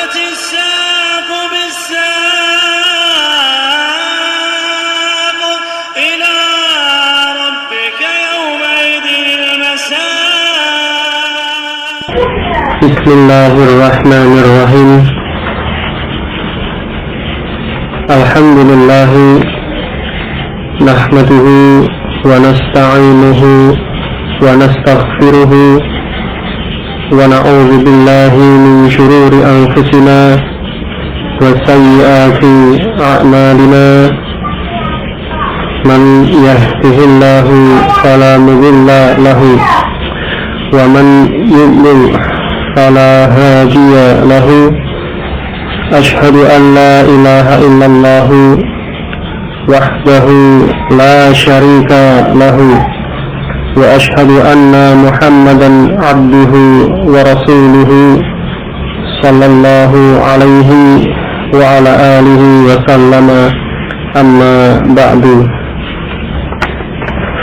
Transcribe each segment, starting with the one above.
والتفت الساق بالساق إلى ربك يومئذ المساق. بسم الله الرحمن الرحيم. الحمد لله نحمده ونستعينه ونستغفره ونعوذ بالله من شرور أنفسنا وسيئات أعمالنا. من يهده الله فلا مضل له ومن يضلل فلا هادي له. أشهد أن لا إله إلا الله وحده لا شريك له وأشهد أن محمدا عبده ورسوله صلى الله عليه وعلى آله وسلم. أما بعد،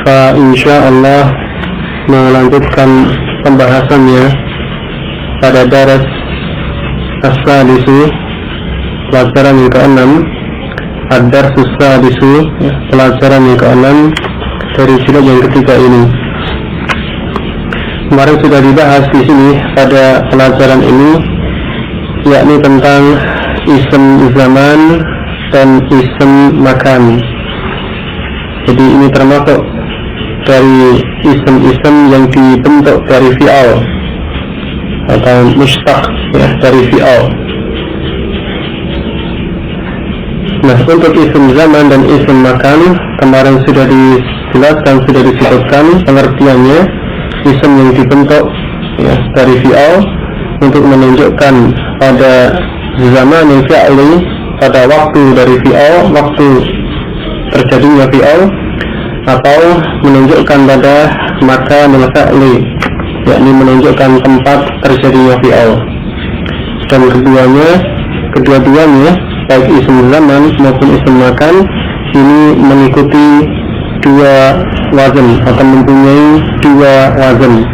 فإنsyaallah melanjutkan pembahasannya pada daras as-sadisu, pelajaran yang ke-6, ad-darsus sadisu, pelajaran yang ke-6 dari jilid yang ketiga ini. Kemarin sudah dibahas di sini pada pelajaran ini, yakni tentang ism zaman dan ism makan. Jadi ini termasuk dari ism-ism yang dibentuk dari fi'al atau mustaq, ya, dari fi'al. Nah, untuk ism zaman dan ism makan kemarin sudah dijelaskan, sudah disebutkan pengertiannya. Ism yang dibentuk, ya, dari fi'al untuk menunjukkan pada zaman yang fi'ali, pada waktu dari fi'al, waktu terjadinya fi'al, atau menunjukkan pada makan yang fi'ali, yakni menunjukkan tempat terjadinya fi'al. Dan kedua-duanya baik ism zaman maupun ism makan ini mengikuti dua wazan atau mempunyai dua wazan,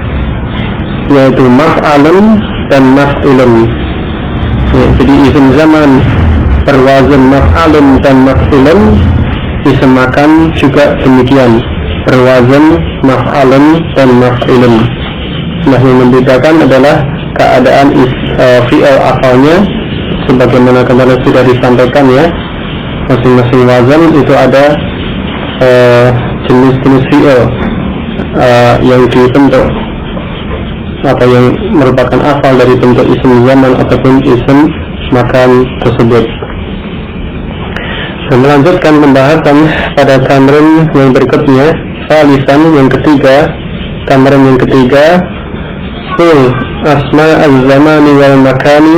yaitu maf'alun dan maf'ilun. Ya, jadi ism zaman berwazan maf'alun dan maf'ilun, ism makan juga demikian, berwazan maf'alun dan maf'ilun. Nah, yang membedakan adalah keadaan fi'al asalnya, sebagaimana kemarin sudah disampaikan, ya. Masing-masing wazan itu ada jenis-jenis fi'al yang dibentuk atau yang merupakan asal dari bentuk ism zaman ataupun ism makan tersebut. Dan melanjutkan pembahasan pada tamrin yang berikutnya, salisan yang ketiga, tamrin yang ketiga, sul asma az-zamani wal makani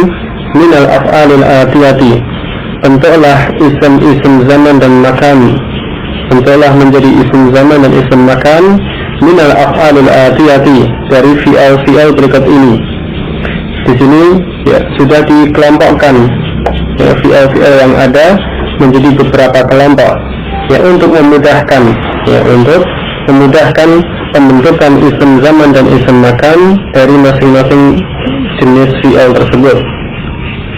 min al-af'alil atiyati. Bentuklah ism-ism zaman dan makan, bentuklah menjadi ism zaman dan ism makan min al-af'alil atiyati, dari fi'al-fi'al berikut ini. Di sini, ya, sudah dikelompokkan, ya, fi'al-fi'al yang ada menjadi beberapa kelompok, ya, untuk memudahkan pembentukan ism zaman dan ism makan dari masing-masing jenis fi'al tersebut.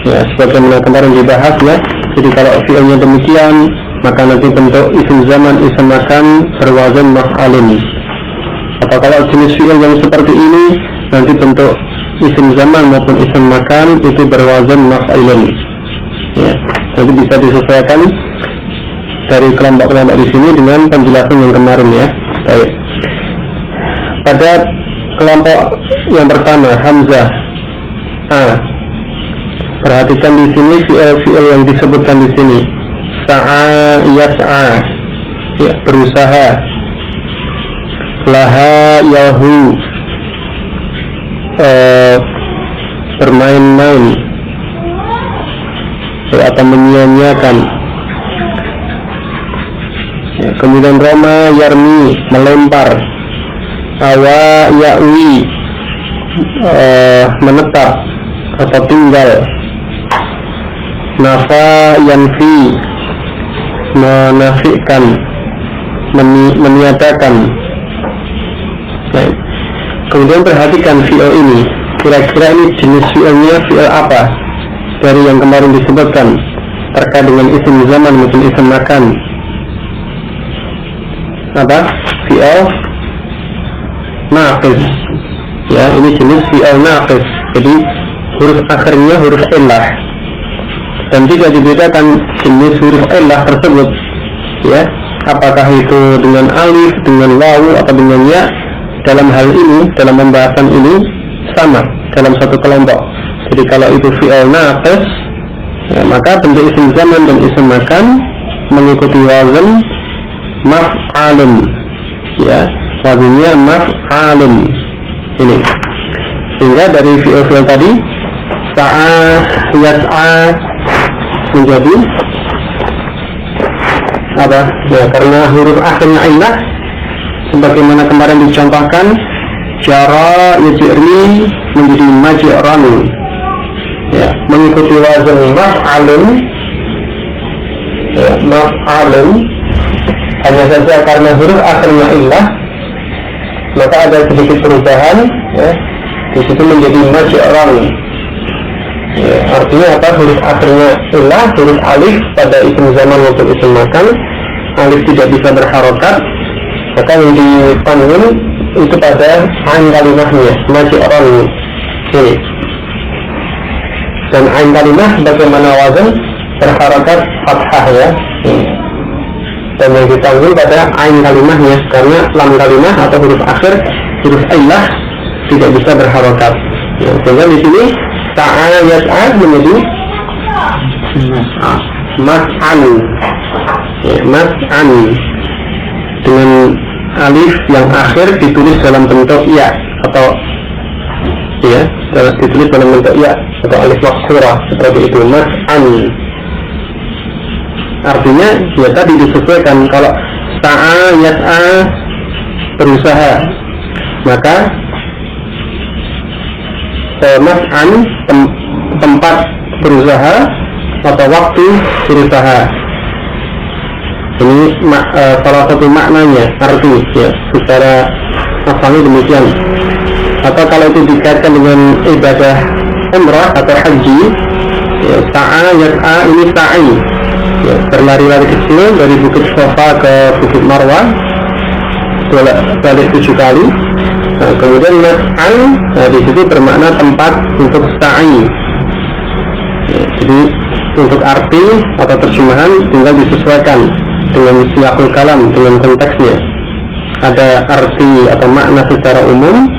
Ya, sebagaimana kemarin dibahas, ya. Jadi kalau fi'alnya demikian, maka nanti bentuk ism zaman ism makan berwazan maf'alun. Atau kalau jenis fi'al yang seperti ini, nanti bentuk ism zaman maupun ism makan itu berwazan maf'ilun. Ya, nanti bisa disesuaikan dari kelompok-kelompok di sini dengan penjelasan yang kemarin, ya. Baik. Pada kelompok yang pertama, hamzah a, perhatikan di sini fi'il yang disebutkan di sini. Sa'a yas'a, ya, berusaha. Laha yahu, bermain-main, ya, atau menyia-nyiakan. Ya, kemudian roma yarmi, melempar. Awa ya'wi, menetap atau tinggal. Nafa yanfi, menafikan, meniadakan. Baik. Kemudian perhatikan fi'il ini, kira-kira ini jenis fi'ilnya fi'il apa? dari yang kemarin disebutkan terkait dengan isim zaman maupun isim makan. Apa? Fi'il naqis. Ya, ini jenis fi'il naqis. Jadi huruf akhirnya huruf illah. Dan jika dibedakan jenis huruf illah tersebut, ya, apakah itu dengan alif, dengan wawu atau dengan ya, dalam hal ini, dalam pembahasan ini sama dalam satu kelompok. Jadi kalau itu fi'il naqis, ya, maka bentuk isim zaman dan isim makan mengikuti wazan maf'alun, ya, wazannya maf'alun ini. Sehingga dari fi'il tadi sa'a, yas'a menjadi apa? Ya, karena huruf akhirnya illah, sebagaimana kemarin dicontohkan, jara yajri menjadi majran, ya, mengikuti wazan maf'alun, ya, maf'alun. Hanya saja karena huruf akhirnya illah, maka ada sedikit perubahan, ya, di situ menjadi majran. Ya, artinya apa? Huruf akhirnya illah, huruf alif pada isim zaman maupun isim makan, alif tidak bisa berharokat, maka yang dipanggil itu pada ain kalimahnya, majran ini. Dan ain kalimah bagaimana wazan berharokat fathah, ya. Dan yang dipanggil pada ain kalimahnya, karena lam kalimah atau huruf akhir huruf illah tidak bisa berharokat. Ya, sehingga di sini sa'a yas'a menjadi mas'an, ya, mas'an dengan alif yang akhir ditulis dalam bentuk ya atau ya, ditulis dalam bentuk ya atau alif maksurah seperti itu, mas'an. Artinya ya tadi disesuaikan, kalau sa'a yas'a berusaha, maka mas'an tempat berusaha atau waktu berusaha. Ini salah satu maknanya, arti, ya, secara asalnya demikian. Atau kalau itu dikaitkan dengan ibadah umrah atau haji, ya, sa'a yas'a ini sa'i, ya, berlari-lari kecil dari Bukit Safa ke Bukit Marwah, balik 7 kali. Nah, kemudian mas'al, nah, di situ bermakna tempat untuk sa'i. Ya, jadi untuk arti atau terjemahan tinggal disesuaikan dengan siyaqul kalam, dengan konteksnya. Ada arti atau makna secara umum,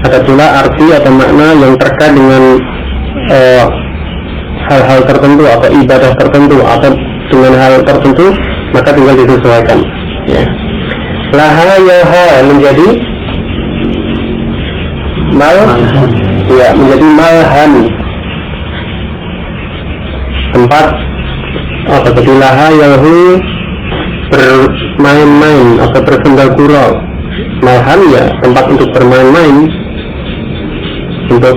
ada pula arti atau makna yang terkait dengan hal-hal tertentu atau ibadah tertentu atau dengan hal tertentu, maka tinggal disesuaikan, ya. Laha yaha menjadi mal, ya, menjadi malhan, tempat atau tadi laha yahu bermain-main atau bersenda gurau. Malhan, ya, tempat untuk bermain-main, untuk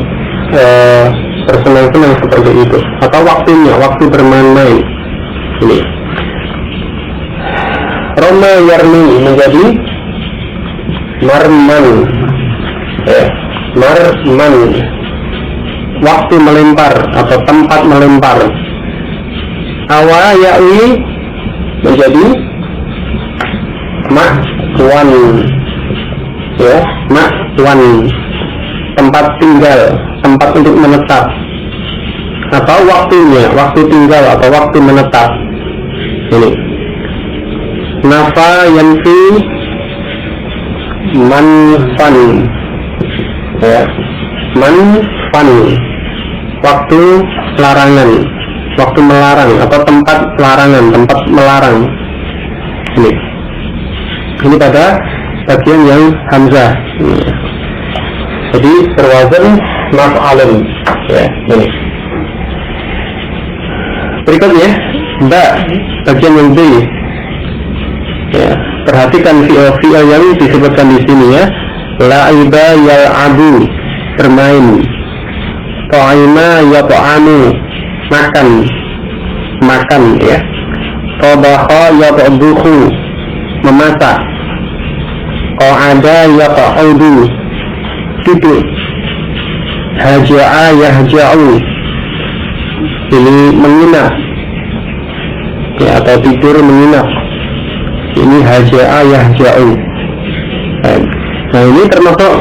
bersenang-senang seperti itu, atau waktunya, waktu bermain-main ini. Roma yarmi menjadi marman, ya, marman, waktu melempar atau tempat melempar. Awa ya'i menjadi ma'wan, ya, ma'wan, tempat tinggal, tempat untuk menetap, atau waktunya, waktu tinggal atau waktu menetap ini. Nafa yanfi manfan, ya, manfan, waktu larangan, waktu melarang atau tempat larangan, tempat melarang ini. Ini pada bagian yang hamzah, ya. Jadi berwazan maf'alun, ya, ini. Berikutnya ba, bagian yang B, ya, perhatikan fi'il yang disebutkan di sini, ya. La'iba yal'abu, bermain. Ta'ima yata'amu, makan, makan, ya. Tabaha yata'buhu, memasak. Qa'ada yata'udu, duduk. Haja'a yahja'u, ini menginap, ya, atau tidur menginap. Ini haja'a yahja'u. Nah, ini termasuk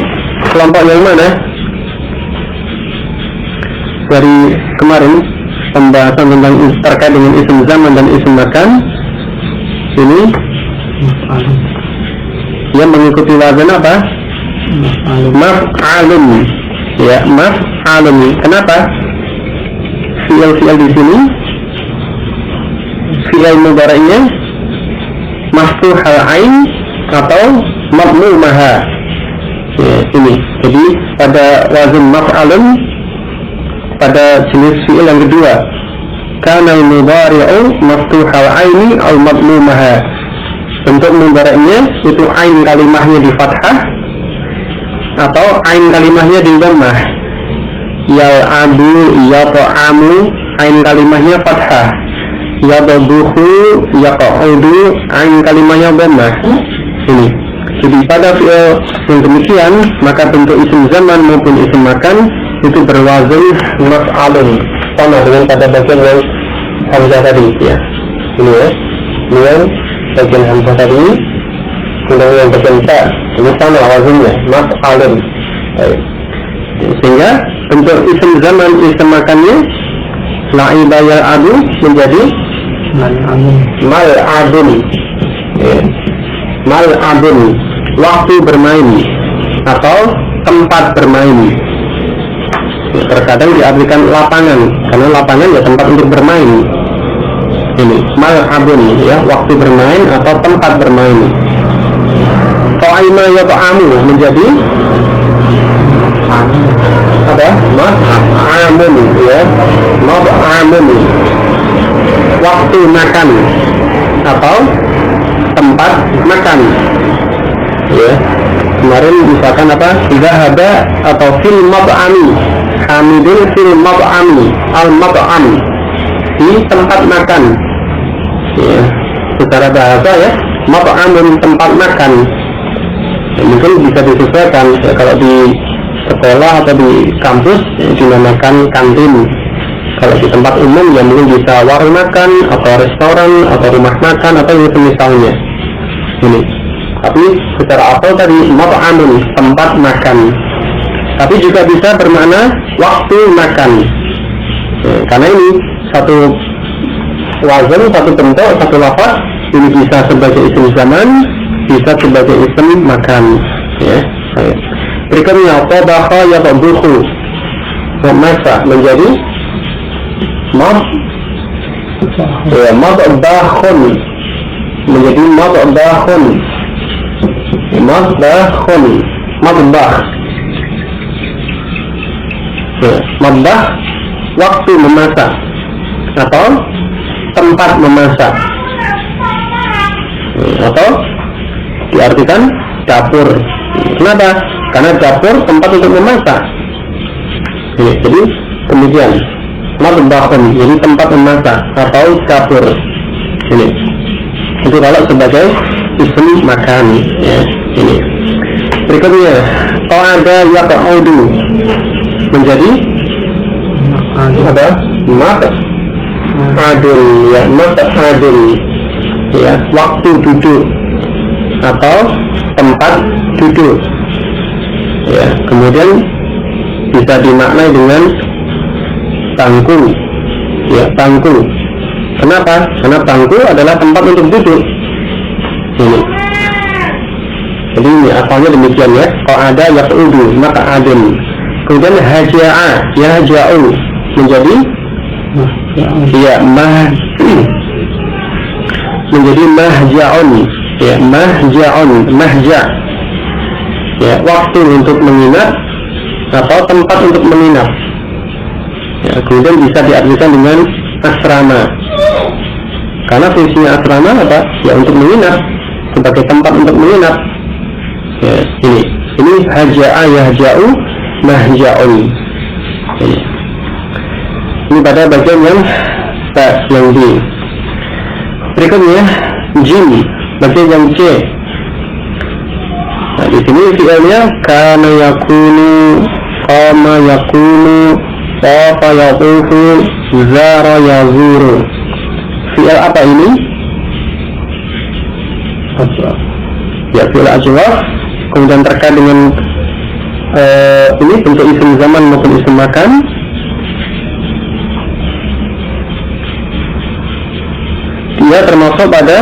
kelompok yang mana? Dari kemarin pembahasan tentang terkait dengan isim zaman dan isim makan, ini yang mengikuti wazan apa? Maf'alun. Ya, maf'alun. Kenapa? Fi'il di sini fi'il mudhari'nya maftuhal ain atau madmumaha. Ya, ini. Jadi pada wazan maf'alun, pada jenis fi'il yang kedua, kana al-mudhari'u maftuhal aini al madmumaha. Bentuk mudhari'nya itu ain kalimahnya di fathah atau ain kalimahnya di dhammah. Yal'abu, yata'amu, ain kalimahnya fathah. Yadduhu, yaqa'udu, ain kalimahnya dhammah. Ini. Jadi pada fi'il yang demikian, maka bentuk isim zaman maupun isim makan itu berwazan maf'alun, sama dengan pada bagian yang hamzah tadi, ya. Ini ya, ini yang bagian hamzah tadi, kemudian yang bagian ta, ini sama wazannya maf'alun. Sehingga bentuk isim zaman isim makannya la'iba yal'abu menjadi mal'abun, ya. Mal'abun, waktu bermain atau tempat bermain. Terkadang diartikan lapangan, karena lapangan ya tempat untuk bermain. Ini mal'abun, ya, waktu bermain atau tempat bermain. Ta'ima ya ta'amu menjadi apa? Mat'amun, ya, mat'amun, waktu makan atau tempat makan, ya. Kemarin misalkan apa? Zahaba atau fil mat'ami, Hamidun fil mat'ami, al mat'am, di tempat makan, ya. Secara bahasa ya, mat'amun tempat makan. Ya, mungkin bisa disesuaikan, ya, kalau di sekolah atau di kampus ya, dinamakan kantin. Kalau di tempat umum ya mungkin bisa warung makan atau restoran atau rumah makan atau yang semisalnya. Ini. Tapi secara asal tadi mat'amun tempat makan. Tapi juga bisa bermakna waktu makan. Ya, karena ini satu wazan, satu bentuk, satu lafaz, ini bisa sebagai isim zaman, bisa sebagai isim makan. Ya. Berikutnya tabakha yatbukhu, memasak menjadi madbakhun, menjadi madbakhun, madbakhun, madbakh. Madbakh waktu memasak atau tempat memasak, atau diartikan dapur. Kenapa? Karena dapur tempat untuk memasak. Jadi demikian. Madbakhun, jadi tempat memasak atau dapur. Ini. Itu kalau sebagai isim makan, ya. Ini. Berikutnya, qa'ada yaq'udu menjadi apa? Maq'adun, ya, maq'adun, ya, waktu duduk atau tempat duduk, ya. Kemudian bisa dimaknai dengan bangku, ya, bangku. Kenapa? Karena bangku adalah tempat untuk duduk. Ini. Jadi ini asalnya demikian, ya. Qa'ada yaq'udu, maq'adun. Kemudian haja'a, yahja'u menjadi ya menjadi mahja'un, ya, mahja'un, mahja', ya, waktu untuk menginap atau tempat untuk menginap. Ya, kemudian bisa diartikan dengan asrama, karena fungsinya asrama apa? Ya, untuk menginap, sebagai tempat untuk menginap. Ya, ini haja'a yahja'u mahja'un. Ini pada bagian yang D. Berikutnya jim, bagian yang C. Nah, di sini fi'ilnya kana yakunu, qama yakunu, tafa yatufu, zara yazuru. Fi'il apa ini? Ya, fi'il ajwaf. Kemudian terkait dengan ini bentuk isim zaman maupun isim makan. Dia termasuk pada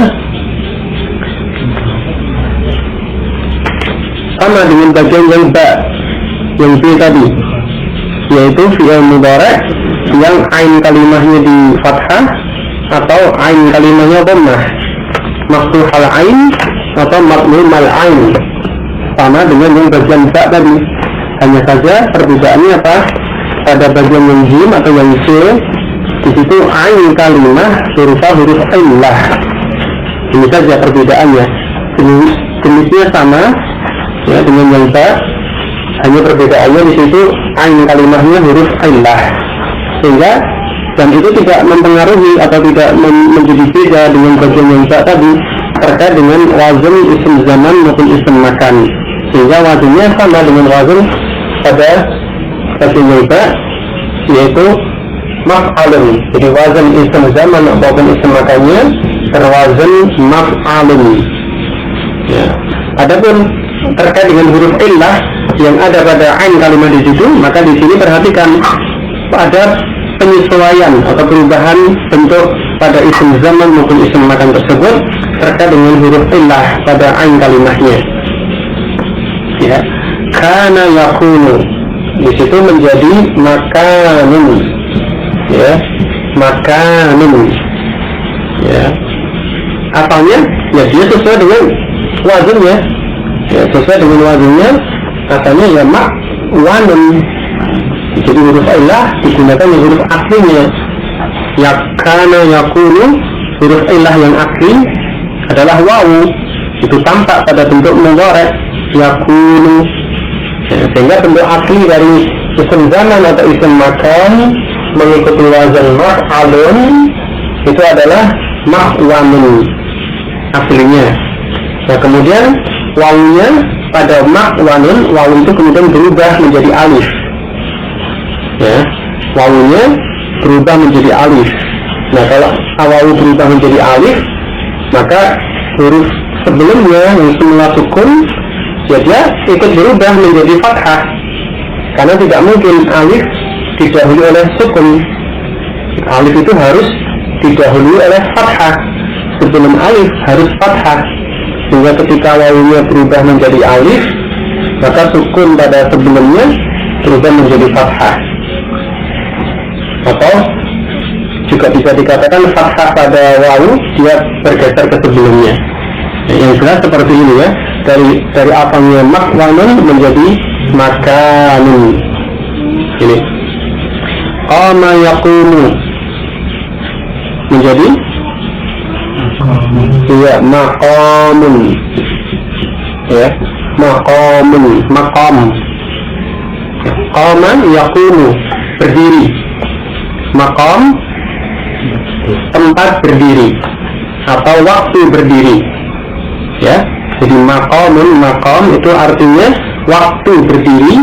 sama dengan bagian yang ba, yang b tadi, yaitu fi'il mudhari' yang ain kalimahnya di fathah atau ain kalimahnya dhammah, maftuhal ain atau madmumul ain, sama dengan yang bagian ba tadi. Hanya saja perbedaannya apa? Pada bagian yang jim atau yang c, di situ ain kalimah huruf illah. Ini saja perbedaannya. Jenisnya sama ya dengan yang ba, hanya perbedaannya di situ ain kalimahnya huruf illah, sehingga dan itu tidak mempengaruhi atau tidak menjadi beda dengan bagian yang ba tadi terkait dengan wazn isim zaman maupun isim makan, sehingga wazannya sama dengan wazn pada bagian yang ba, yaitu maf'alun. Jadi wazan isim zaman maupun isim makannya terwazan maf'alun ya. Adapun terkait dengan huruf illah yang ada pada ain kalimat di situ, maka di sini perhatikan ada penyesuaian atau perubahan bentuk pada isim zaman maupun isim makan tersebut terkait dengan huruf illah pada ain kalimatnya ya. Kana yakunu di situ menjadi makanun ya, makanun ya. Apanya? Ya dia sesuai dengan wazannya ya, sesuai dengan wazannya katanya ya ma'wanun. Jadi huruf illah digunakan yang huruf aslinya ya. Kana yakunu, huruf illah yang asli adalah wawu, itu tampak pada bentuk mudhari' yakunu ya, sehingga bentuk asli dari isim zaman atau isim makan mengikuti wazan maf'alun itu adalah ma'wanun aslinya. Nah kemudian wawunya pada ma'wanun, wawu itu kemudian berubah menjadi alif ya, wawunya berubah menjadi alif. Nah kalau wawu berubah menjadi alif, maka huruf sebelumnya yang semula sukun ya dia ikut berubah menjadi fathah, karena tidak mungkin alif didahului oleh sukun. Alif itu harus didahului oleh fathah, sebelum alif harus fathah, sehingga ketika wawunya berubah menjadi alif, maka sukun pada sebelumnya berubah menjadi fathah. Atau juga bisa dikatakan fathah pada wawu dia bergeser ke sebelumnya. Yang jelas seperti ini ya, dari apanya makwanun menjadi makanun. Ini qama yaqumu menjadi ya maqamun ya, maqamun, maqam. Qama yaqumu berdiri, maqam tempat berdiri atau waktu berdiri ya. Jadi maqamun, maqam itu artinya waktu berdiri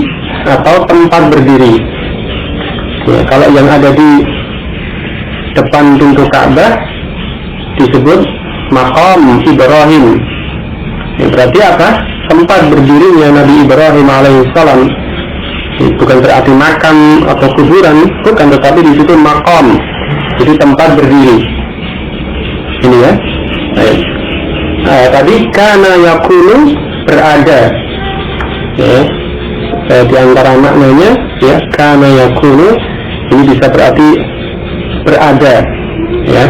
atau tempat berdiri ya. Kalau yang ada di depan pintu Ka'bah disebut maqam Ibrahim ya, berarti apa? Tempat berdirinya Nabi Ibrahim alaihissalam. Bukan berarti makam atau kuburan, bukan, tetapi di situ maqam, jadi tempat berdiri. Ini ya. Tadi kana yakunu berada ya. Di antara maknanya ya, kana yakunu ini bisa berarti berada ya.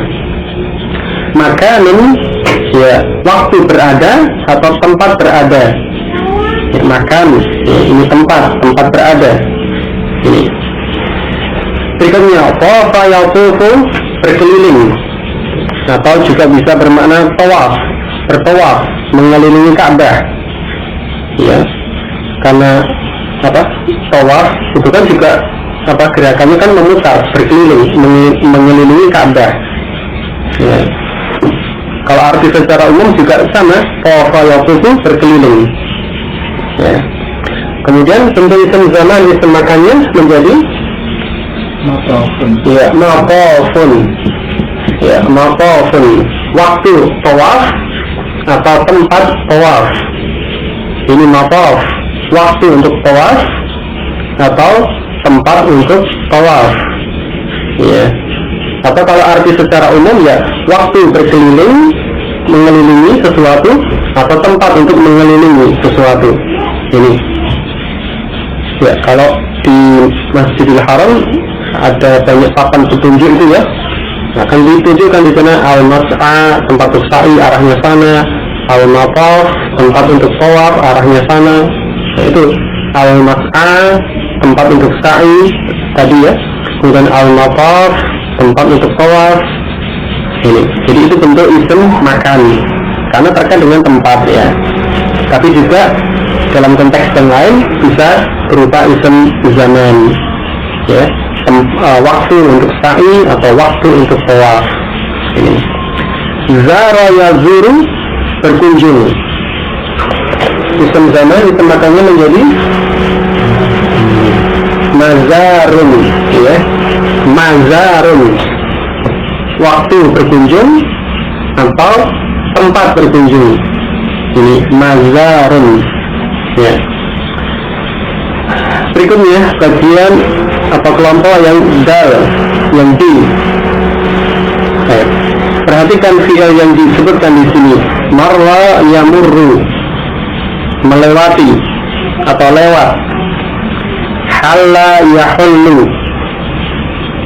Makanan ya waktu berada atau tempat berada ya, makan ya, ini tempat berada. Ini berikutnya tawafa yatufu berkeliling, atau juga bisa bermakna tawaf, bertawaf mengelilingi Ka'bah ya. Karena apa? Tawaf itu kan juga apa, gerakannya kan memutar, berkeliling, mengelilingi Ka'bah ya. Kalau arti secara umum juga sama, tawafa yatufu berkeliling ya. Kemudian bentuk isim zaman isim makannya menjadi Ya, matofun. Ya, matofun. Waktu tawaf atau tempat tawaf. Ini matof. Waktu untuk tawaf atau tempat untuk tawaf. Ya. Atau kalau arti secara umum ya waktu berkeliling, mengelilingi sesuatu, atau tempat untuk mengelilingi sesuatu. Ini. Ya, kalau di Masjidil Haram ada banyak papan petunjuk itu ya. Akan ditunjukkan di sana al-mas'a, tempat untuk sa'i, arahnya sana. Al-mataf, tempat untuk tawaf, arahnya sana. Nah, itu al-mas'a, tempat untuk sa'i tadi ya. Kemudian al-mataf, tempat untuk tawaf. Ini. Jadi itu bentuk isim makan karena terkait dengan tempat ya. Tapi juga dalam konteks yang lain bisa berupa isim zaman ya. Waktu untuk sa'i atau waktu untuk tawaf. Ini. Zara yazuru, berkunjung. Isim zaman ditempatkannya menjadi mazarun ya. Mazarun, waktu berkunjung atau tempat berkunjung. Ini mazarun ya. Berikutnya bagian atau kelompok yang dal, yang di. Perhatikan fi'il yang disebutkan di sini. Marra yamurru, melewati atau lewat. Halla yahullu,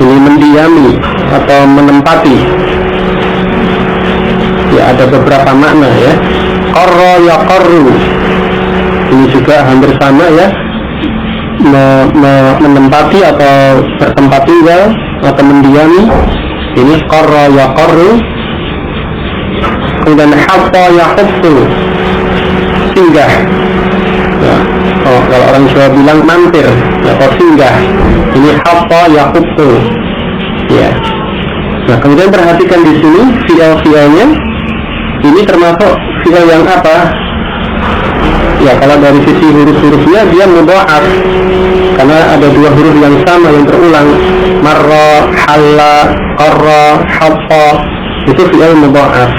ini mendiami atau menempati. Ya, ada beberapa makna ya. Qarra yaqarru, ini juga hampir sama ya. Menempati atau bertempat tinggal atau mendiami. Ini qarra yaqarru. Kemudian hatta yahuttu, singgah ya. Kalau orang Jawa bilang mampir atau singgah. Ini hatta yahuttu ya. Nah, kemudian perhatikan di sini fi'il-fi'ilnya. Ini termasuk fi'il yang apa? Ya, kalau dari sisi huruf-hurufnya dia mudha'af karena ada dua huruf yang sama yang terulang. Marra, halla, qarra, hatta, itu fi'il mudha'af.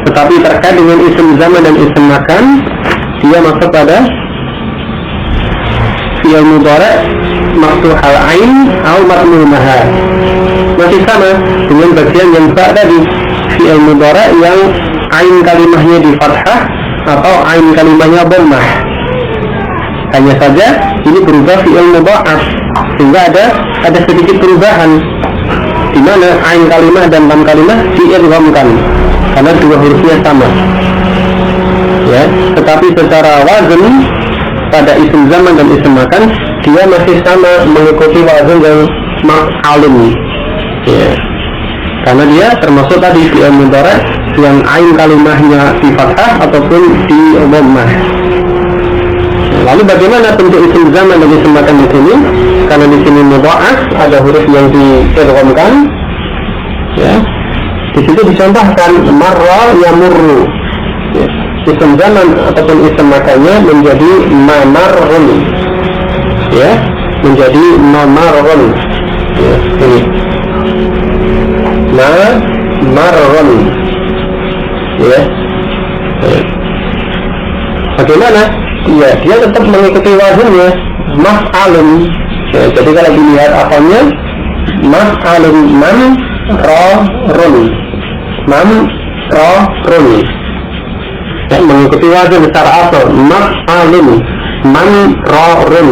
Tetapi terkait dengan isim zaman dan isim makan, dia masuk pada fi'il mudhari' maftuhal ain atau matmumaha. Masih sama dengan bagian yang ba tadi, fi'il mudhari' yang ain kalimahnya di fathah atau ain kalimahnya dhammah. Hanya saja ini berubah fi'il mudha'af sehingga ada sedikit perubahan di mana ain kalimah dan lam kalimah diidghamkan karena dua hurufnya sama. Ya, tetapi secara wazn pada isim zaman dan isim makan dia masih sama mengikuti wazn yang maf'alun. Ya. Karena dia termasuk tadi fi'il mudhari' yang ain kalimahnya di fathah ataupun di dhammah. Lalu bagaimana bentuk isim zaman dan isim makan di sini? Karena di sini mudha'af, ada huruf yang diidghamkan. Ya. Di situ dicontohkan marra yamurru. Ya. Isim zaman ataupun isim makannya menjadi mamarrun. Ya, menjadi mamarrun. Ya, ini. Mamarrun. Ya. Bagaimana? Ya, dia tetap mengikuti wazannya maf'alun. Ya, jadi kalau dilihat asalnya maf'alun, mamrarun, mamrarun. Ya, mengikuti wazan secara asal maf'alun, mamrarun.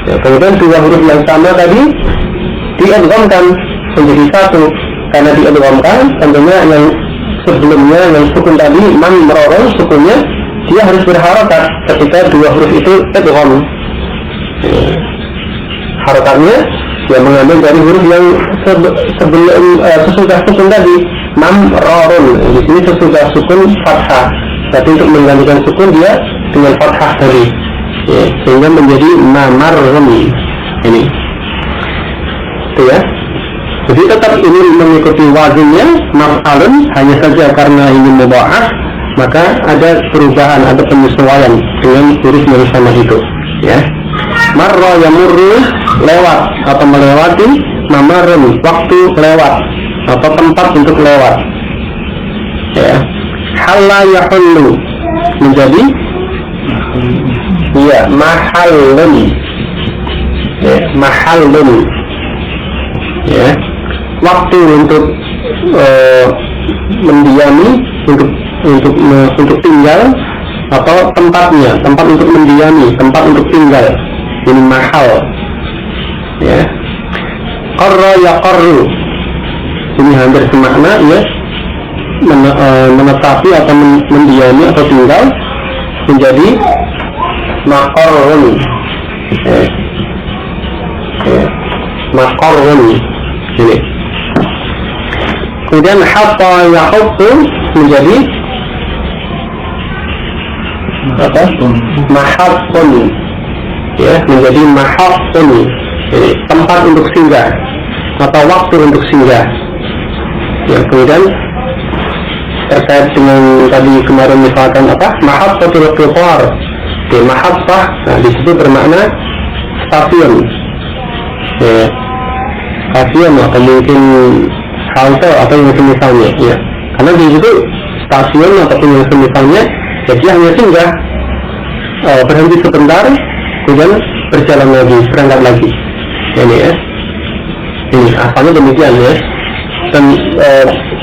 Ya, kemudian dua huruf yang sama tadi diidghamkan menjadi satu. Karena diidghamkan, tentunya yang sebelumnya yang sukun tadi mamrarun, sukunnya dia harus berharokat ketika dua huruf itu idgham. Harokatnya dia mengambil dari huruf yang sebelum sesudah sukun tadi mamrarun. Di sini sesudah sukun fathah. Tapi untuk menggantikan sukun dia dengan fathah tadi. Ya, sehingga menjadi mamarrun. Ini. Itu ya. Jadi tetap ini mengikuti wazannya maf'alun, hanya saja karena ini mudha'af maka ada perubahan, ada penyesuaian dengan huruf yang sama itu ya. marra yamurru, lewat atau melewati, mamarun, waktu lewat atau tempat untuk lewat. Ya. Halla yahullu, menjadi ya mahallun, ya, mahallun, ya, waktu untuk mendiami, untuk tinggal, atau tempatnya, tempat untuk mendiami, tempat untuk tinggal, ini mahal, ya. Qarra yaqarru, ini hampir semakna, ya, menetapi atau mendiami atau tinggal, menjadi maqarrun, ya. Ya. Maqarrun, ini. Kemudian hatta yahuttu, menjadi apa? Mahabbun, ya, menjadi mahabbun, tempat untuk singgah atau waktu untuk singgah. Ya, kemudian terkait dengan tadi kemarin misalkan apa? Mahabbatul qitar. Ya, mahabbah, nah, disebut bermakna stasiun. Ya, stasiun atau mungkin halte atau yang semisalnya, ya. Karena di situ stasiun ataupun yang semisalnya, jadi hanya singgah, berhenti sebentar, kemudian berjalan lagi, berangkat lagi. Ini ya, ini asalnya demikian ya. Dan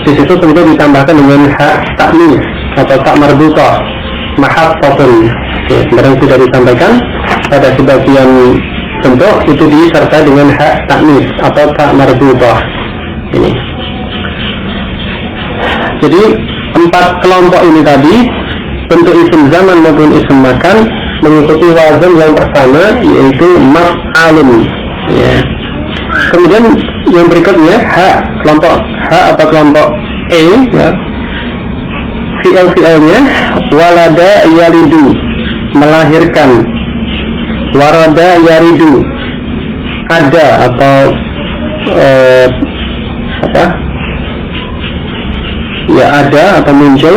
di situ kemudian ditambahkan dengan hak taknis atau tak marbutah, mahabbatun. Ya, kemarin sudah disampaikan pada sebagian bentuk itu disertai dengan hak taknis atau tak marbutah. Ini. Jadi 4 kelompok ini tadi, bentuk isim zaman maupun isim makan, mengikuti wazan yang pertama, yaitu maf'alun, ya. Kemudian yang berikutnya kelompok H atau kelompok E, ya. Fi'il-fi'ilnya walada yalidu, melahirkan, warada yaridu, ada atau apa? Ya, ada atau muncul.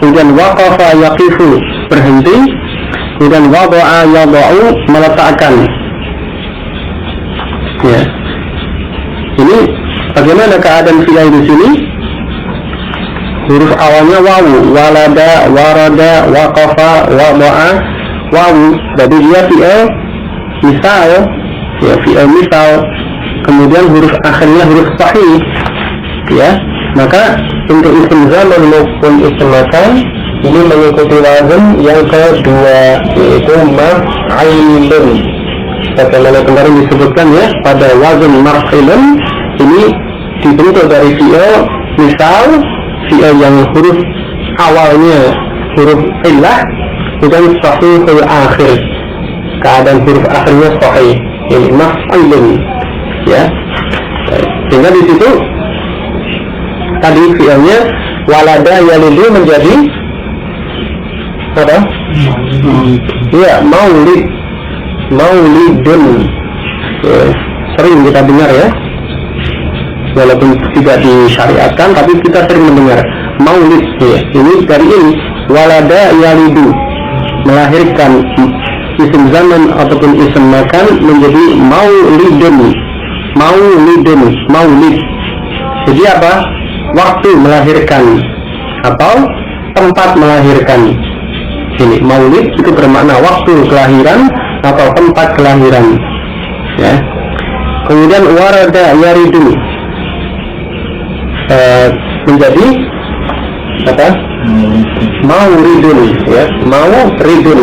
Kemudian waqafa yaqifu, berhenti. Kemudian wada'a yada'u, meletakkan. Ya. Ini bagaimana keadaan fi'il di sini? Huruf awalnya wawu, walada, warada, waqafa, wada'a, wawu. Jadi dia fi'il misal, ya, fi'il misal. Kemudian huruf akhirnya huruf sahih, ya. Maka untuk isim zaman maupun isim makan ini mengikuti wazan yang kedua, yaitu maf'ilun. Bagaimana kemarin disebutkan ya, pada wazan maf'ilun ini dibentuk dari fi'il misal, fi'il yang huruf awalnya huruf illah, kemudian sahihul akhir, keadaan huruf akhirnya sahih, ini maf'ilun, ya. Sehingga di situ tadi fi'ilnya walada yalidu menjadi apa? Ya, maulidun. Ya, sering kita dengar ya, walaupun tidak disyariatkan, tapi kita sering mendengar maulid. Ya, ini dari ini walada yalidu, melahirkan, isim zaman ataupun isim makan menjadi maulidun, maulid. Jadi apa? Waktu melahirkan atau tempat melahirkan. Ini maulid itu bermakna waktu kelahiran atau tempat kelahiran, ya. Kemudian warada yaridu, menjadi apa? Mauridun, ya, mauridun,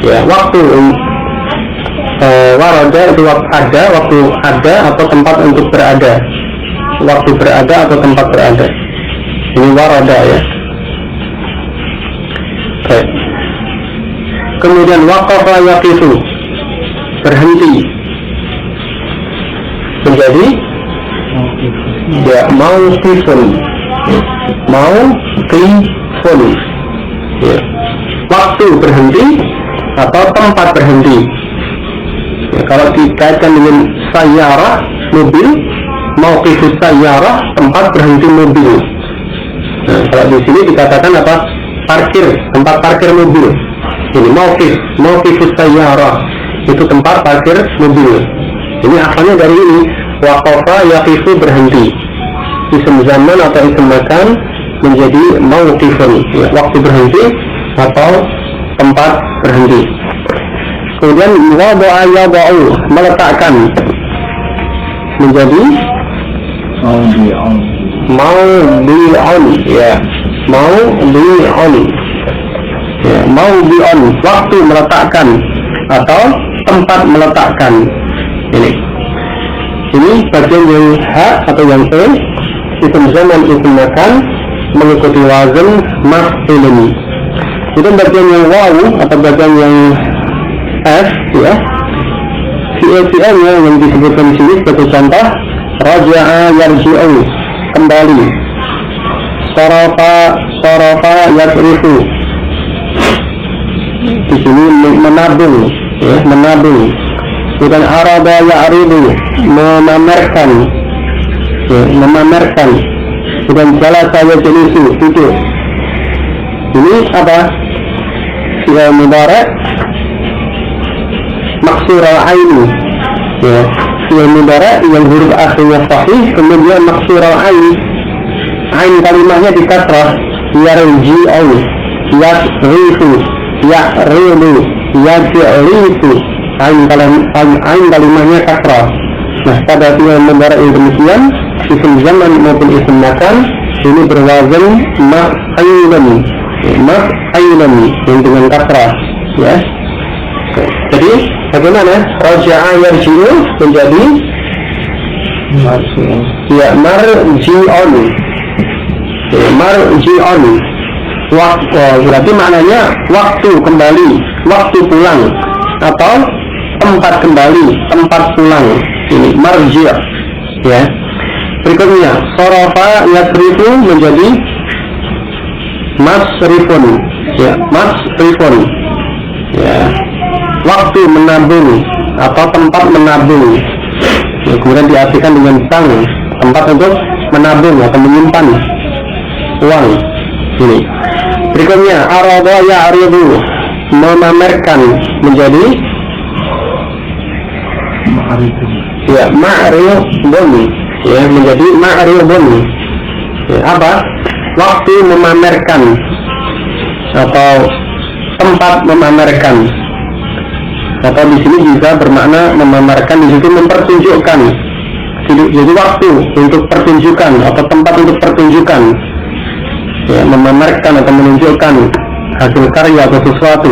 ya. Waktu warada itu waktu ada atau tempat untuk berada, waktu berada atau tempat berada. Ini warada, ya. Baik. Kemudian waqafa yaqifu, berhenti, menjadi ya mauqifun, ya. Waktu berhenti atau tempat berhenti. Ya, kalau dikaitkan dengan sayyarah, mobil, mauqifus sayyarah, tempat berhenti mobil. Nah, kalau di sini dikatakan apa? Parkir, tempat parkir mobil. Ini mauqifus sayyarah, itu tempat parkir mobil. Ini asalnya dari ini, waqafa yaqifu berhenti. Isim zaman atau isim makan menjadi mauqifun, ya, waktu berhenti atau tempat berhenti. Kemudian wada'a yada'u meletakkan menjadi maudi'un, ya, maudi'un, ya, maudi'un, waktu meletakkan atau tempat meletakkan. Ini bagian yang hak atau yang e, isim zaman isim makan mengikuti wazan maf'ilun. Itu bagian yang wawu atau bagian yang f, ya, fi'il-fi'ilnya yang disebutkan di sini sebagai contoh raja'a yarji'u, kembali, sarafa yasrifu, di sini menabung, ya, menabung. Bukan arada ya'ridu, memamerkan, ya, memamerkan. Bukan jalasa yajlisu, duduk. Ini apa? Fi'il mudhari' maksur al-aini, ya, fi'il mudhari' yang huruf akhirnya sahih, kemudian maksur al-ain, ain kalimahnya di kasrah, yarji'u, yasrifu, ya'ridu, yajlisu, ain kalimahnya kasrah. Nah, pada fi'il mudhari' yang demikian, isim zaman maupun isim makan ini berwazan maf'ilun, maf'ilun yang dengan kasrah, ya. Jadi bagaimana? Raja'a yarji'u menjadi ya marji'un, ya, marji'un. Berarti maknanya waktu kembali, waktu pulang, atau tempat kembali, tempat pulang. Ini marji', ya. Berikutnya sarafa yasrifu menjadi masrifun, ya, masrifun, ya, waktu menabung atau tempat menabung, ya, kemudian diartikan dengan bank, tempat untuk menabung atau menyimpan uang. Ini berikutnya arada ya'ridu, memamerkan menjadi ya ma'ribun, ya, menjadi ma'ribun, ya, apa? Waktu memamerkan atau tempat memamerkan, atau di sini juga bermakna memamerkan, di situ mempertunjukkan. Jadi waktu untuk pertunjukan atau tempat untuk pertunjukan, ya, memamerkan atau menunjukkan hasil karya atau sesuatu.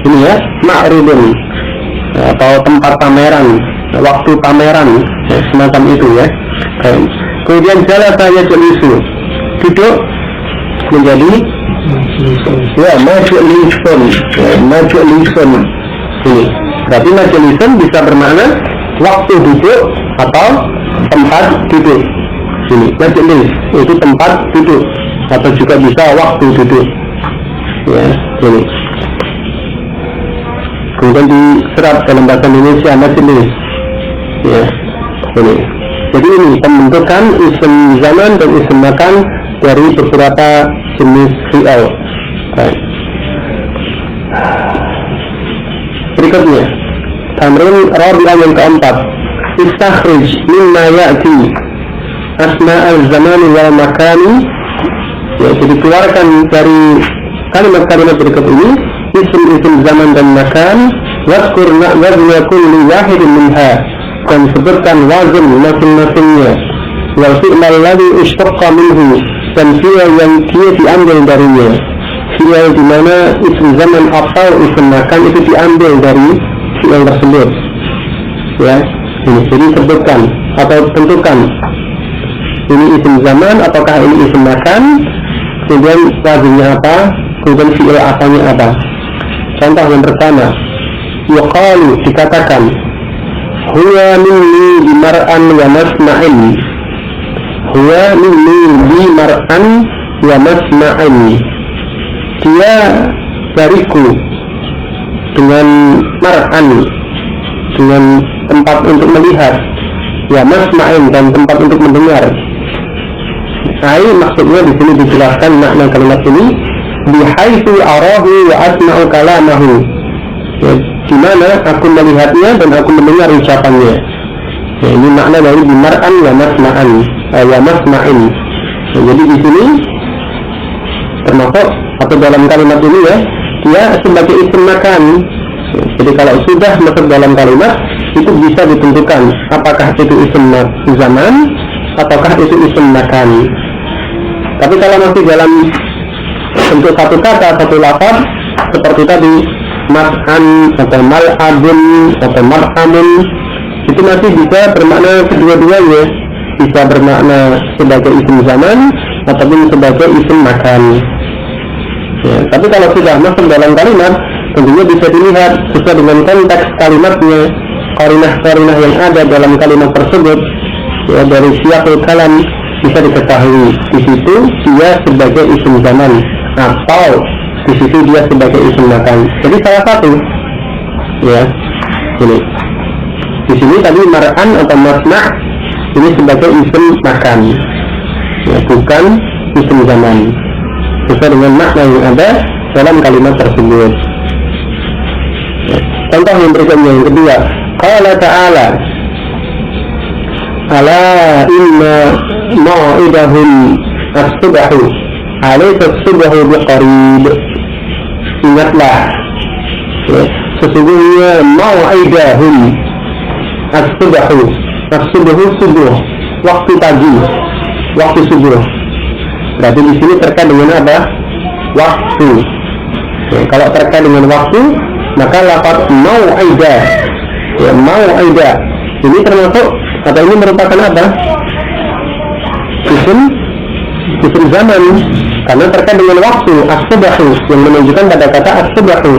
Ini ya, ma'ribun, ya, atau tempat pameran, waktu pameran, ya, semacam itu, ya. Kemudian jalasa yajlisu, duduk menjadi ya majlisun, ya, majlisun. Ini berarti majlisun bisa bermakna waktu duduk atau tempat duduk. Ini majlis itu tempat duduk atau juga bisa waktu duduk, ya. Ini kemudian diserap dalam bahasa Indonesia majlis, ya. Ini jadi ini pembentukan isim zaman dan isim makan dari beberapa jenis fi'il. Berikutnya tamrin rabi'ah yang keempat, istakhrij mimma ya'ti asma al-zaman wal makani, ya, jadi keluarkan dari kalimat-kalimat berikut ini isim-isim zaman dan makan, wadkur wazna kulli wahidin minha, dan sebutkan wazn masing-masingnya, wal fi'l alladhi ishtaqqa minhu, dan fi'il yang dia diambil darinya, fi'il di mana isim zaman atau isim makan itu diambil dari fi'il tersebut, ya. Ini jadi sebutkan atau tentukan ini isim zaman ataukah ini isim makan, kemudian wazinnya apa, kemudian fi'il asalnya apa. Contoh yang pertama, yuqalu, dikatakan, huwa minni bimar'an wa masma'in, huwa minni bimar'an wa masma'in, dia dariku dengan mar'an, dengan tempat untuk melihat, ya masma'in, dan tempat untuk mendengar. Ai maksudnya di sini dijelaskan makna kalimat ini, bihaitsu arahu wa asma'u kalamahu, ya, di mana aku melihatnya dan aku mendengar ucapannya. Ya, ini makna dari bimar'an wa masma'an, wa masma'in. Ya, jadi di sini termasuk atau dalam kalimat ini ya, dia sebagai isim makan. Ya, jadi kalau sudah masuk dalam kalimat itu bisa ditentukan apakah itu isim zaman ataukah itu isim makan. Tapi kalau masih dalam bentuk satu kata, satu lafaz seperti tadi mas'an atau mal'abun atau mar'amun, itu masih bisa bermakna kedua-duanya, bisa bermakna sebagai isim zaman ataupun sebagai isim makan. Ya, tapi kalau sudah masuk dalam kalimat, tentunya bisa dilihat sesuai dengan konteks kalimatnya, qarinah-qarinah yang ada dalam kalimat tersebut. Ya, dari siyaqul kalam bisa diketahui di situ dia sebagai isim zaman atau di situ dia sebagai isim makan. Jadi salah satu, ya, ini di sini tadi mar'an atau masma' ini sebagai isim makan, ya, bukan isim zaman, sesuai dengan makna yang ada dalam kalimat tersebut. Ya. Contoh yang berikutnya yang kedua, qala ta'ala ala inna mau'idahum as-subhu alaysa as-subhu biqarib. Ingatlah, ya, sesungguhnya mau'idahum as-subhu, as-subhu subuh, waktu pagi, waktu subuh. Berarti di sini terkait dengan apa? Waktu. Ya, kalau terkait dengan waktu, maka lafaz mau'idah, ya, mau'idah ini termasuk atau ini merupakan apa? Isim zaman, karena terkait dengan waktu. As-subhu yang menunjukkan pada kata as-subhu.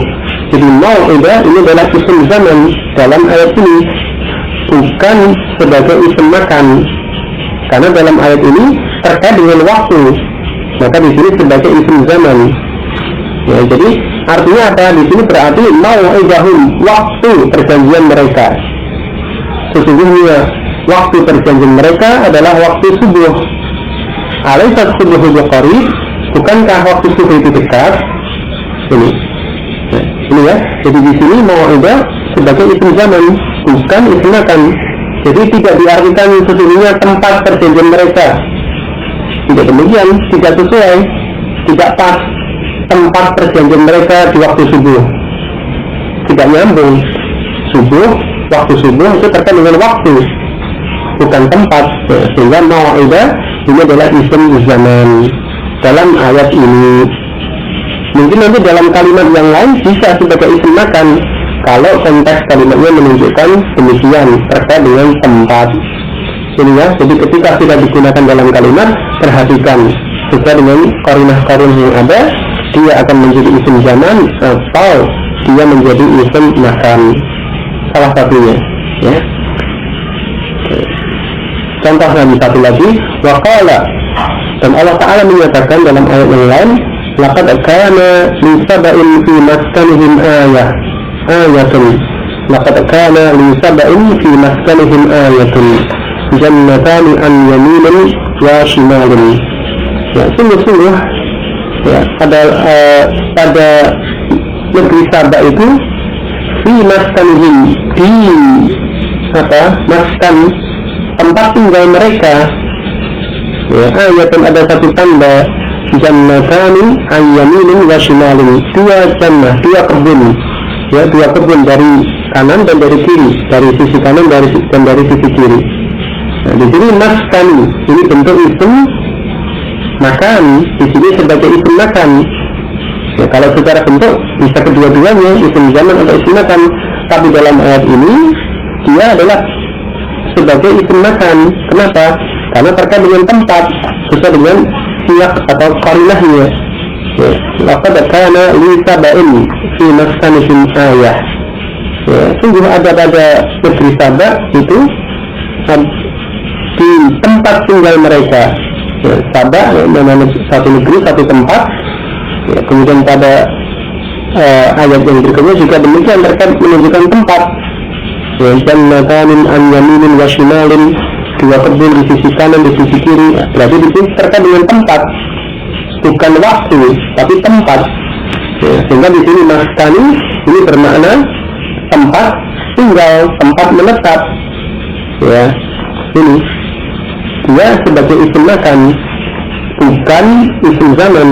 Jadi mau'idah ini adalah isim zaman dalam ayat ini, bukan sebagai isim makan, karena dalam ayat ini terkait dengan waktu, maka di sini sebagai isim zaman. Ya, jadi artinya apa? Di sini berarti mau'idahum, waktu perjanjian mereka. Sesungguhnya waktu perjanjian mereka adalah waktu subuh. Alaysa subuhu biqarib, bukankah waktu subuh itu dekat? Ini, nah, ini ya. Jadi di sini mau'idah sebagai isim zaman, bukan isim makan. Jadi tidak diartikan sesungguhnya tempat perjanjian mereka. Tidak demikian, tidak sesuai, tidak pas tempat perjanjian mereka di waktu subuh. Tidak nyambung. Subuh, waktu subuh itu terkait dengan waktu, bukan tempat. Sehingga mau'idah ini adalah isim zaman dalam ayat ini. Mungkin nanti dalam kalimat yang lain bisa sebagai isim makan kalau konteks kalimatnya menunjukkan demikian terkait dengan tempat. Ini ya, jadi ketika tidak digunakan dalam kalimat, perhatikan sesuai dengan qarinah-qarinah yang ada, dia akan menjadi isim zaman atau dia menjadi isim makan, salah satunya, ya. Contoh lagi satu lagi, waqala, dan Allah Ta'ala menyatakan dalam ayat yang lain, laqad kana li sab'in fi maskanihim ayatun, laqad kana li sab'in fi maskanihim ayatun, jannatani an yaminin wa shimalin. Ya, sungguh-sungguh ya, pada negeri Saba itu fi maskanihim, di apa? Maskan, tempat tinggal mereka. Ya, ayatun ada satu tanda, jannatani an yaminin wa shimalin, dua jannah, dua kebun. Ya, dua kebun dari kanan dan dari kiri, dari sisi kanan dan dari sisi kiri. Nah, di sini maskan ini bentuk isim makan, di sini sebagai isim makan. Ya, kalau secara bentuk bisa kedua-duanya isim zaman atau isim makan, tapi dalam ayat ini dia adalah sebagai isim makan. Kenapa? Karena terkait dengan tempat, sesuai dengan siyak atau qarinahnya. Ya, laqad kana li sab'in fi maskanihim ayah. Ya, sungguh ada pada negeri Saba itu di tempat tinggal mereka. Ya, Saba namanya satu negeri, satu tempat. Ya, kemudian pada ayat yang berikutnya juga demikian terkait menunjukkan tempat. Ya, jannatanin an yaminin wa shimalin, dua kebun di sisi kanan di sisi kiri. Berarti di sini terkait dengan tempat, bukan waktu tapi tempat. Ya, sehingga di sini maskani ini bermakna tempat tinggal, tempat menetap. Ya, ini dia sebagai isim makan, bukan isim zaman.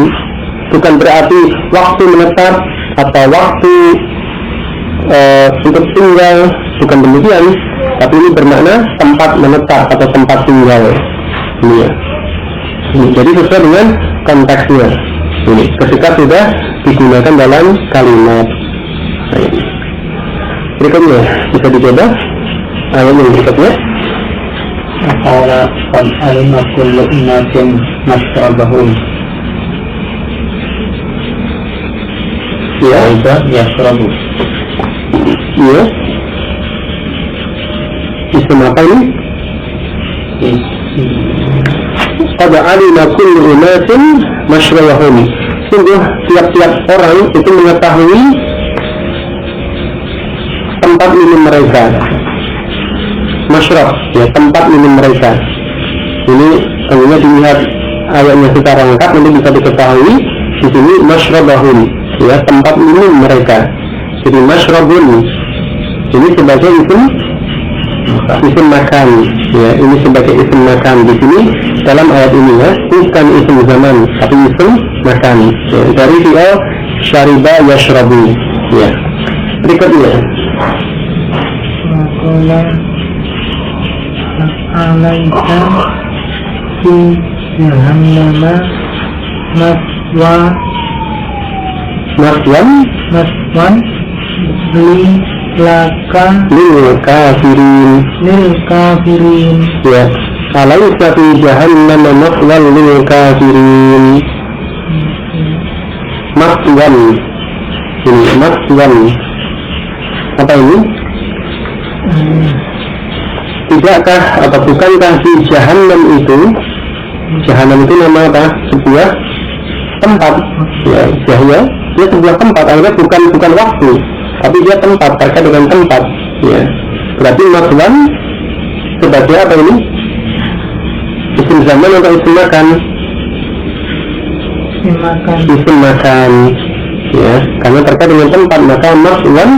Bukan berarti waktu menetap atau waktu untuk tinggal, bukan demikian. Tapi ini bermakna tempat menetap atau tempat tinggal. Ini ya. Jadi sesuai dengan konteksnya. Ini ketika sudah digunakan dalam kalimat. Berikutnya bisa dicoba ayat yang berikutnya. Qala qad alima kullu unasin mashrabahum. Ya, yashrabu. iya. Isim apa ini? Qad alima kullu unasin mashrabahum. Sungguh tiap-tiap orang itu mengetahui tempat minum mereka. Mashrab, ya, tempat minum mereka. Ini tentunya dilihat ayatnya secara lengkap nanti bisa diketahui. Di sini mashrabahum, ya, tempat minum mereka. Jadi mashrabun ini sebagai isim makan, ya, ini sebagai isim makan di sini dalam ayat ini, ya, bukan isim zaman tapi isim makan, ya, dari fi'il syariba yashrabu, ya. Berikutnya Maqala alaika fi jahannama maswan lil kafirin, ya, alaika fi jahannam maswan lil kafirin. Maswan, ini maswan apa ini? Tidakkah atau bukankah di jahannam itu, jahannam itu nama apa? Sebuah tempat, ya, jahya, dia sebuah tempat, artinya bukan waktu, tapi dia tempat, terkait dengan tempat, ya. Berarti maswan sebagai apa ini? Isim zaman atau isim makan? Isim makan, ya, karena terkait dengan tempat, maka maswan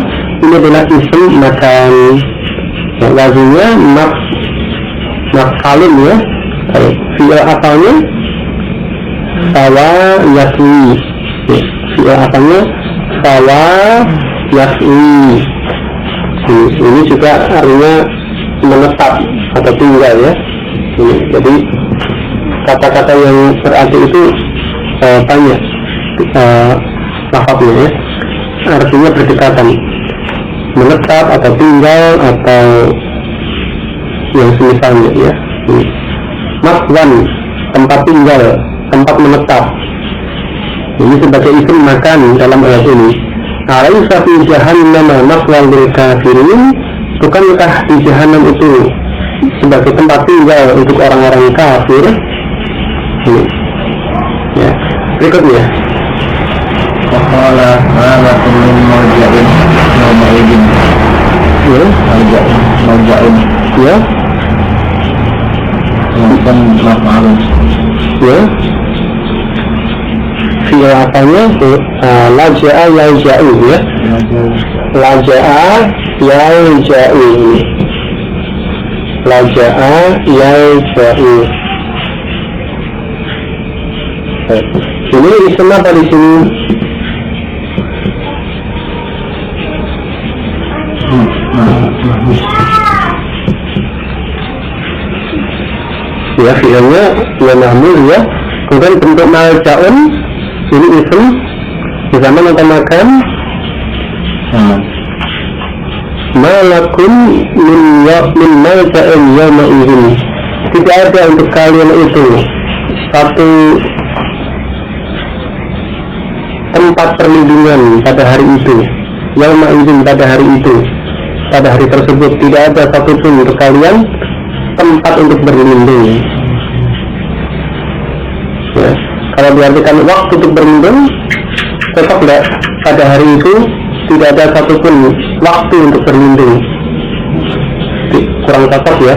ini adalah isim makan. Ya, wazinnya maf'alun, ya. Fi'il asalnya sawa yaswi, ya. Fi'il asalnya sawa yaswi. Ini juga artinya menetap atau tinggal, ya. Ini, jadi kata-kata yang berarti itu banyak lafaznya, ya. Artinya berdekatan, menetap atau tinggal atau yang semisalnya, ya. Maswan, tempat tinggal, tempat menetap. Ini sebagai isim makan dalam ayat ini. Alaisa fi jahannam maswan lil kafirin. Bukankah di jahannam itu sebagai tempat tinggal untuk orang-orang kafir? Ini, ya. Berikutnya. Qala hadza kullu marja'in yawma idin. Ya, Marja'in. ya, Bukan maf'alun. ya. Fi'il apanya? Laja'a yalja'u, ya. Laja'a yalja'u. Laja'a yalja'u. Ini isim apa di sini? Ya, fi'ilnya ya mahmud, ya. Kemudian bentuk malja'un ini isim di zaman atau makan. Malakum min malja'in yawma idzin. Tidak ada untuk kalian itu satu tempat perlindungan pada hari itu. Yawma idzin, pada hari itu, pada hari tersebut tidak ada satupun untuk kalian tempat untuk berlindung, ya. Kalau diartikan waktu untuk berlindung, tetap tidak, pada hari itu tidak ada satupun waktu untuk berlindung, kurang cocok, ya.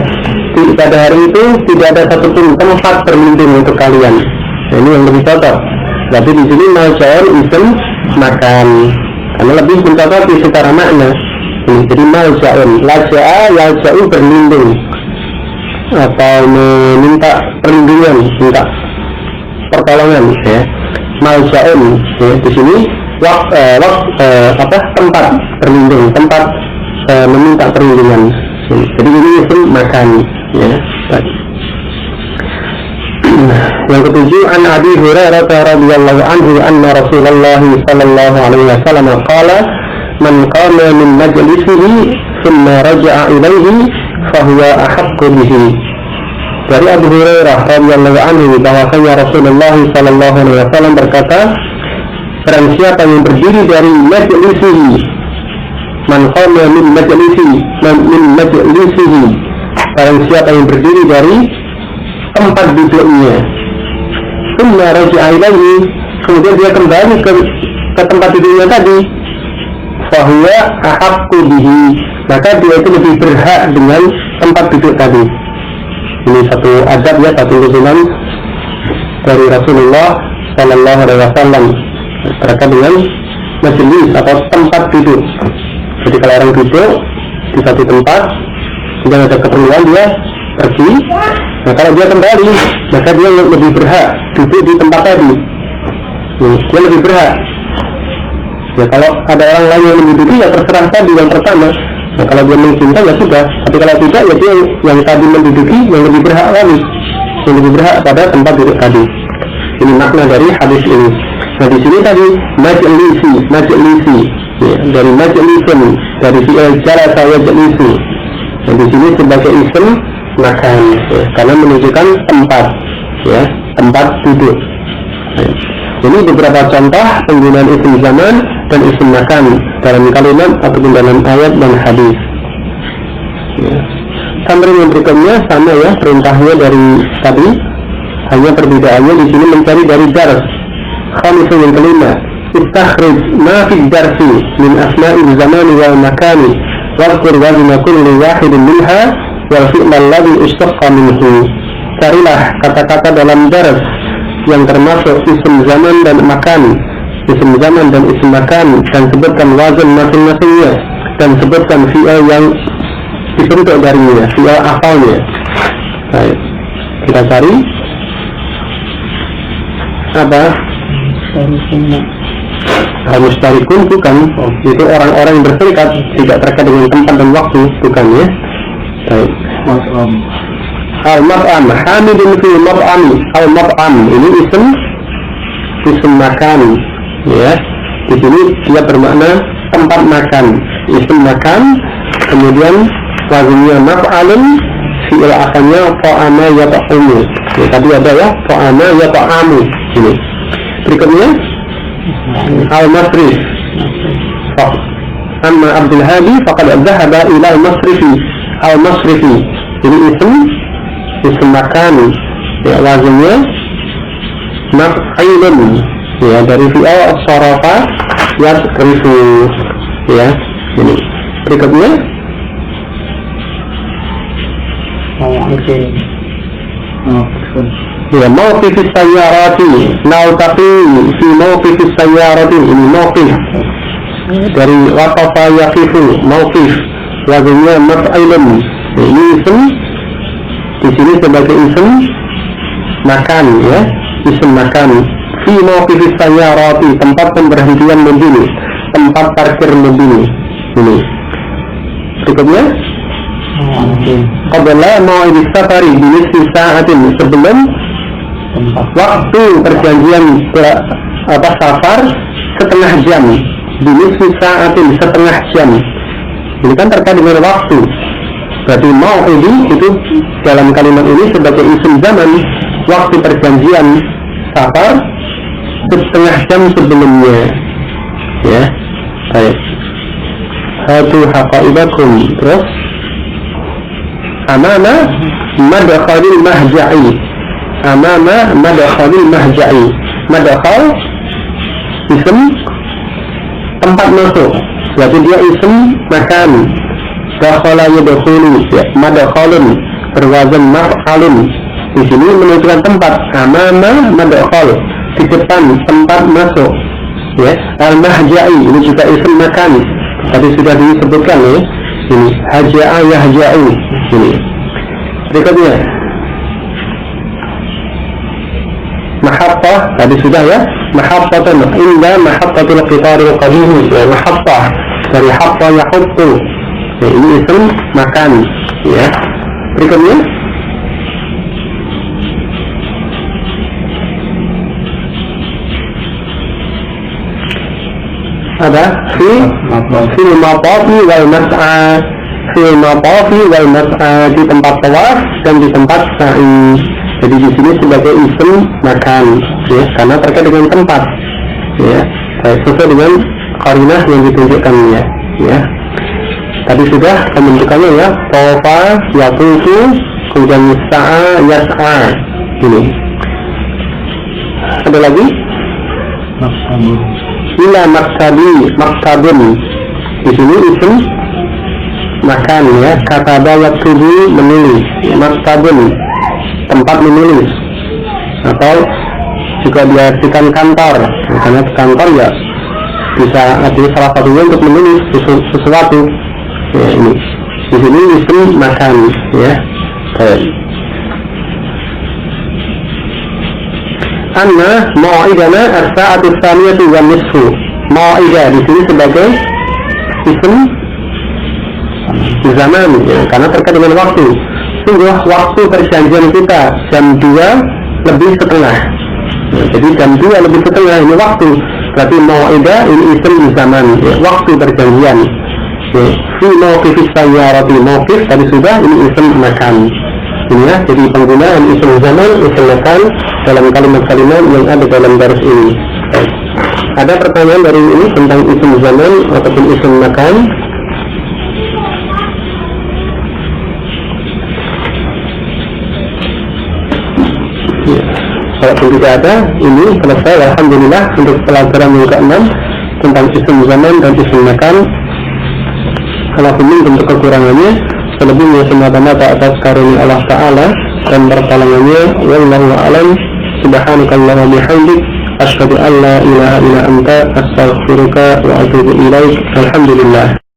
Pada hari itu tidak ada satupun tempat berlindung untuk kalian. Nah, ini yang lebih cocok. Berarti di sini malja'un isim makan, karena lebih mencocoki secara makna. Jadi malja'un, laja'a yalja'u berlindung atau meminta perlindungan, minta pertolongan ya. Malja'un ya, di sini tempat berlindung, tempat meminta perlindungan. Jadi ini isim makan ya. Yang ketujuh, an Abi Hurairah radhiyallahu anhu anna Rasulullah sallallahu alaihi wasallam qala man qama min majlisihi thumma raja'a ilaihi fahuwa ahaqqu bihi. Dari Abu Hurairah radhiyallahu anhu bahwasanya Rasulullah sallallahu alaihi wasallam berkata, barang siapa yang berdiri dari majlisihi, man qama min majlisihi, barang siapa yang berdiri dari tempat duduknya, thumma raja'a ilaihi, kemudian dia kembali ke tempat duduknya tadi, fahuwa ahaqqu bihi, maka dia itu lebih berhak dengan tempat duduk tadi. Ini satu adab ya, satu usulan dari Rasulullah sallallahu alaihi wasallam terkait dengan majelis atau tempat duduk. Jadi kalau orang duduk di satu tempat, tidak ada keperluan dia pergi, nah kalau dia kembali, maka dia lebih berhak duduk di tempat tadi. Dia lebih berhak. Ya kalau ada orang lain yang menduduki, ya terserah tadi yang pertama. Nah kalau dia mencinta ya sudah. Tapi kalau tidak, ya dia yang tadi menduduki yang lebih berhak lagi, yang lebih berhak pada tempat duduk tadi. Ini makna dari hadis ini. Nah di sini tadi majlisi, ya, dari majlisun, dari fi'il jalasa yajlisu. Nah di sini sebagai isim makan, ya, karena menunjukkan tempat, ya, tempat duduk. Ya. Ini beberapa contoh penggunaan isim zaman dan isim makan dalam kalimat ataupun dalam ayat dan hadis. Ya. Sampai yang berikutnya sama ya, perintahnya dari tadi, hanya perbedaannya di sini mencari dari dars. Khamisun yang kelima, istakhrij ma fi darsi min asma'il zamani wal makani wazkur wazna kulli wahidin minha wal fi'l alladhi istaqqa minhu. Carilah kata-kata dalam dars yang termasuk isim zaman dan makan, isim zaman dan isim makan, dan sebutkan wazan masing-masingnya, dan sebutkan fi'il yang dibentuk darinya, fi'il asalnya. Baik, kita cari apa? Al-mustarikun bukan, itu orang-orang yang berserikat, tidak terkait dengan tempat dan waktu, bukan ya. Baik. Al-mat'am, hamidun fi mat'ami. Al-mat'am ini isim makan, ya. Di sini dia bermakna tempat makan, isim makan. Kemudian wazannya maf'alun, fi'il asalnya ta'ama yata'amu. Ya, tadi ada ya, ta'ama yata'amu. Ini. Berikutnya al-masrif. Amma Abdul Hadi faqad dhahaba ila al-masrifi. Al-masrifi ini isim makan, ya, wazannya maf'ilun, ya, dari fi'il sarafa yasrifu, ya. Ini berikutnya ya, mawqifis sayyarati, nautaqi fi mawqifis sayyarati. Ini mawqif dari waqafa yaqifu, mawqif wazannya maf'ilun. Ini isim di sini sebagai isim makan, ya, isim makan. Fi mawqifis sayyarati, tempat pemberhentian mobil, tempat parkir mobil. Ini berikutnya qabla maw'idis safari bi nisfi sa'atin, sebelum waktu perjanjian safar setengah jam, bi nisfi sa'atin, setengah jam. Ini kan terkait dengan waktu. Berarti mau'idi itu dalam kalimat ini sebagai isim zaman, waktu perjanjian safar setengah jam sebelumnya, ya. Baik, hatu haqaibakum. Terus amama madkhalil mahja'i, amama madkhalil mahja'i. Madkhal isim tempat masuk, berarti dia isim makan. Dakhala yadkhulu, ya, madkhalun berwazan maf'alun. Di sini menunjukkan tempat, amama madkhal, di depan tempat masuk, ya. Al-mahja'i ini juga isim makan, tadi sudah disebutkan ya. Ini haja'a yahja'u. Ini. Berikutnya mahabbah tadi sudah ya. Mahabbatun inda mahabbatul qitaril qadim. Ya, mahabbah dari habba yahubbu. Ya, ini isim makan ya. Berikutnya ada fil matafi wal mas'a, fil matafi wal mas'a, di tempat tawaf dan di tempat sa'i. Jadi di sini sebagai isim makan ya, karena terkait dengan tempat ya, sesuai dengan qarinah yang ditunjukkannya ya. Tadi sudah pembentukannya ya, tawafa yatufu, kemudian sa'a yas'a. Ini ada lagi ila maktabi, maktabun. Di sini isim makan ya, kataba yaktubu, menulis. Maktabun, tempat menulis, atau juga diartikan kantor. Karena kantor ya bisa artinya salah satunya untuk menulis sesuatu. Ya, ini di sini isim makan ya. Anna mau'idana as-sa'atu tsaniyatu wan nisfu. Mau'idah di sini sebagai isim zaman ya, karena terkait dengan waktu. Sungguh waktu perjanjian kita jam 2 lebih setengah. Ya, jadi jam 2 lebih setengah ini waktu. Berarti mau'idah ini isim zaman ya, waktu perjanjian. Ya, fi mauqifis sayyarati, mauqif tadi sudah, ini isim makan. Ini ya, jadi penggunaan isim zaman, isim makan dalam kalimat-kalimat yang ada dalam garis ini. Baik. Ada pertanyaan dari ini tentang isim zaman ataupun isim makan? Ya. Kalau tidak ada, ini selesai. Alhamdulillah untuk pelajaran yang ke-6 tentang isim zaman dan isim makan. Kalau untuk kekurangannya, selebihnya semata-mata atas karunia Allah Ta'ala dan pertolongannya. Wallahu a'lam. Subhanakallahumma bihamdik, asyhadu an la ilaha illa anta, astaghfiruka wa atubu ilaik. Alhamdulillah.